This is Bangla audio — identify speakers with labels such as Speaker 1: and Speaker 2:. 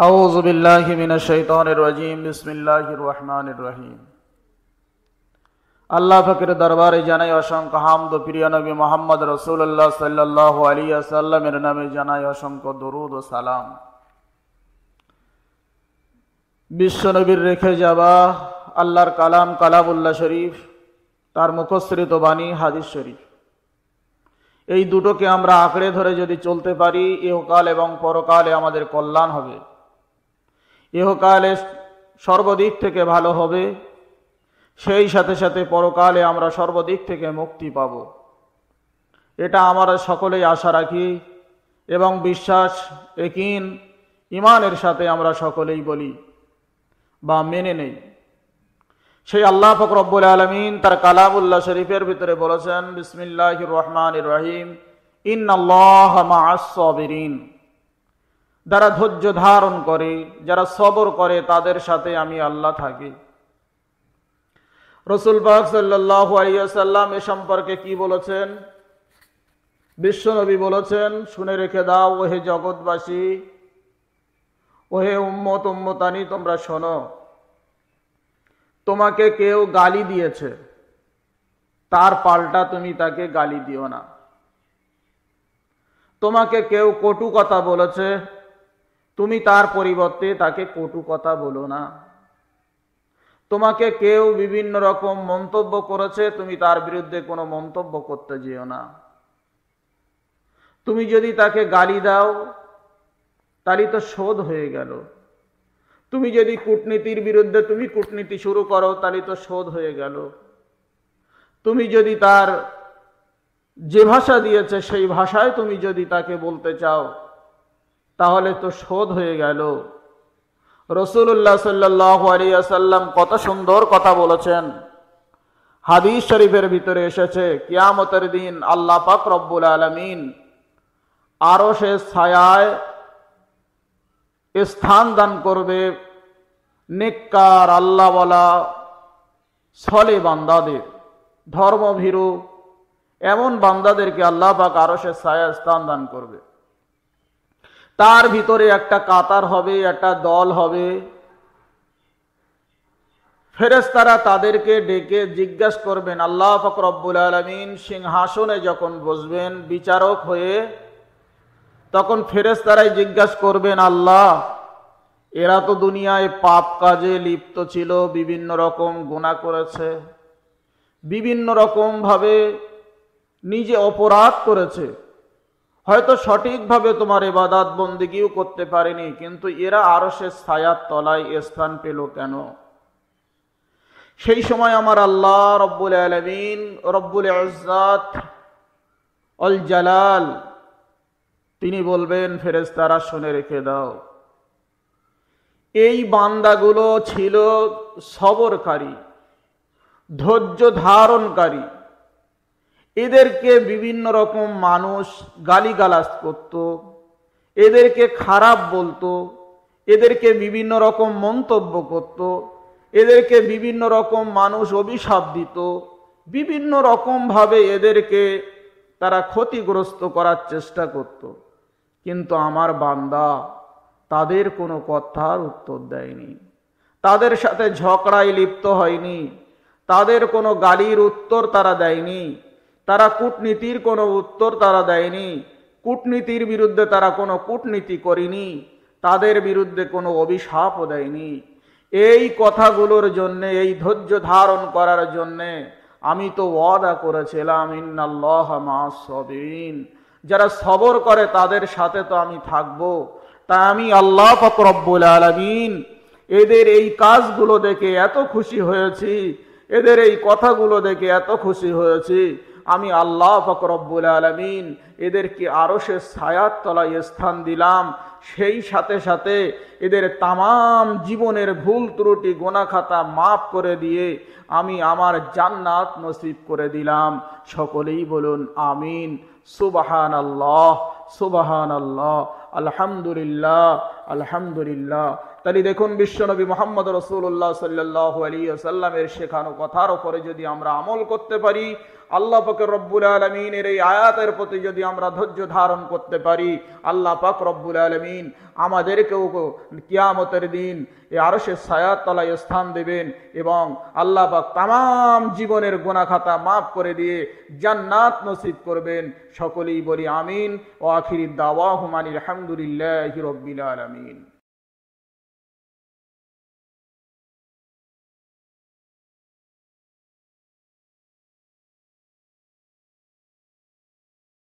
Speaker 1: আউযু বিল্লাহি মিনাশ শাইতানির রাজীম। বিসমিল্লাহির রহমানির রহিম। আল্লাহ পাকের দরবারে জানাই অসংখ্য হামদ ও প্রিয় নবী মুহাম্মদ রাসূলুল্লাহ সাল্লাল্লাহু আলাইহি ওয়াসাল্লামের নামে জানাই অসংখ্য দরুদ ও সালাম। বিশ্ব নবীর রেখে যাওয়া আল্লাহর কালাম কালামুল্লাহ শরীফ, তার মুখস্থৃত বাণী হাদিস শরীফ, এই দুটোকে আমরা আঁকড়ে ধরে যদি চলতে পারি, ইহকাল এবং পরকালে আমাদের কল্যাণ হবে। ইহকালে সর্বদিক থেকে ভালো হবে, সেই সাথে সাথে পরকালে আমরা সর্বদিক থেকে মুক্তি পাব। এটা আমরা সকলেই আশা রাখি এবং বিশ্বাস, ইয়াকিন, ঈমানের সাথে আমরা সকলেই বলি বা মেনে নেই। সেই আল্লাহ পাক রব্বুল আলামিন তার কালামুল্লাহ শরীফের ভিতরে বলেছেন, বিসমিল্লাহির রহমানির রহিম, ইন্নাল্লাহা মা'আস সাবিরিন। যারা ধৈর্য ধারণ করে, যারা সবর করে, তাদের সাথে আমি আল্লাহ থাকি। রাসূল পাক সাল্লাল্লাহু আলাইহি ওয়াসাল্লাম এ সম্পর্কে কি বলেছেন? বিশ্বনবী বলেছেন, শুনে রেখে দাও ওহে জগৎবাসী, ওহে উম্মত উম্মতানি, তোমরা শোনো। তোমাকে কেউ গালি দিয়েছে, তার পাল্টা তুমি তাকে গালি দিও না। তোমাকে কেউ কটু কথা বলেছে, তুমি তার পরিবর্তে তাকে কটু কথা বলো না। তোমাকে কেউ বিভিন্ন রকম মন্তব্য করেছে, তুমি তার বিরুদ্ধে কোনো মন্তব্য করতে যেও না। তুমি যদি তাকে গালি দাও, তাহলে তো শোধ হয়ে গেল। তুমি যদি কূটনীতির বিরুদ্ধে তুমি কূটনীতি শুরু করো, তাহলে তো শোধ হয়ে গেল। তুমি যদি তার যে ভাষা দিয়েছে সেই ভাষায় তুমি যদি তাকে বলতে চাও, তাহলে তো শোধ হয়ে গেল। রাসূলুল্লাহ সাল্লাল্লাহু আলাইহি ওয়াসাল্লাম কত সুন্দর কথা বলেছেন। হাদিস শরীফের ভিতরে এসেছে, কিয়ামতের দিন আল্লাহ পাক রব্বুল আলামিন আরশের ছায়ায় স্থান দান করবে নেককার আল্লাহওয়ালা সলে বান্দাদের, ধর্মভীরু এমন বান্দাদেরকে আল্লাহ পাক আরশের ছায়ায় স্থান দান করবে। তার ভিতরে একটা কাতার হবে, একটা দল হবে। ফেরেশতারা তাদেরকে ডেকে জিজ্ঞাসা করবেন, আল্লাহ পাক রব্বুল আলামিন সিংহাসনে যখন বসবেন বিচারক হয়ে, তখন ফেরেশতারাই জিজ্ঞাসা করবেন, আল্লাহ, এরা তো দুনিয়ায় পাপ কাজে লিপ্ত ছিল, বিভিন্ন রকম গুনাহ করেছে, বিভিন্ন রকম ভাবে নিজে অপরাধ করেছে, হয়তো সঠিকভাবে তোমার ইবাদত বন্দেগীও করতে পারেনি, কিন্তু এরা আরশের ছায়ার তলায় স্থান পেল কেন? সেই সময় আমার আল্লাহ রব্বুল আলামিন, রব্বুল ইজ্জত অল জালাল, তিনি বলবেন, ফেরেশতারা শুনে রেখে দাও, এই বান্দাগুলো ছিল সবরকারী, ধৈর্য ধারণকারী। এদেরকে বিভিন্ন রকম মানুষ গালিগালাজ করত, এদেরকে খারাপ বলতো, এদেরকে বিভিন্ন রকম মন্তব্য করত, এদেরকে বিভিন্ন রকম মানুষ অভিশাপ দিত, বিভিন্ন রকম ভাবে এদেরকে তারা ক্ষতিগ্রস্ত করার চেষ্টা করত। কিন্তু আমার বান্দা তাদের কোনো কথার উত্তর দেয়নি, তাদের সাথে ঝগড়ায় লিপ্ত হয়নি, তাদের কোনো গালির উত্তর তারা দেয়নি, তারা কূটনীতির কোনো উত্তর তারা দেয়নি, কূটনীতির বিরুদ্ধে তারা কোনো কূটনীতি করেনি, তাদের বিরুদ্ধে কোনো অভিশাপও দেয়নি। এই কথাগুলোর জন্যে, এই ধৈর্য ধারণ করার জন্যে আমি তো ওয়াদা করেছিলাম, ইন্নাল্লাহা মা'আস সাবিরিন, যারা সবর করে তাদের সাথে তো আমি থাকবো। তাই আমি আল্লাহ পাক রব্বুল আলামিন এদের এই কাজগুলো দেখে এত খুশি হয়েছি, এদের এই কথাগুলো দেখে এত খুশি হয়েছি, আমি আল্লাহ পাক রব্বুল আলামিন এদেরকে আরশের ছায়ার তলায় স্থান দিলাম। সেই সাথে সাথে এদের তামাম জীবনের ভুল ত্রুটি গুনাহ খাতা মাফ করে দিয়ে আমি আমার জান্নাত নসিব করে দিলাম। সকলেই বলুন আমিন। সুবহানাল্লাহ, সুবহানাল্লাহ, আলহামদুলিল্লাহ, আলহামদুলিল্লাহ। তাহলে দেখুন বিশ্বনবী মুহাম্মদ রাসূলুল্লাহ সাল্লাল্লাহু আলাইহি ওয়াসাল্লামের শেখানো কথার উপরে যদি আমরা আমল করতে পারি, আল্লাহ পাক রব্বুল আলামিনের এই আয়াতের প্রতি যদি আমরা ধৈর্য ধারণ করতে পারি, আল্লাহ পাক রব্বুল আলামিন আমাদেরকেও কিয়ামতের দিন এই আরশের ছায়ার তলায় স্থান দেবেন এবং আল্লাহ পাক তামাম জীবনের গুনাহ খাতা মাফ করে দিয়ে জান্নাত নসিব করবেন। সকলেই বলি আমিন। ওয়া আখিরি দাওয়াহুম আনিল হামদুলিল্লাহি রাব্বিল আলামিন।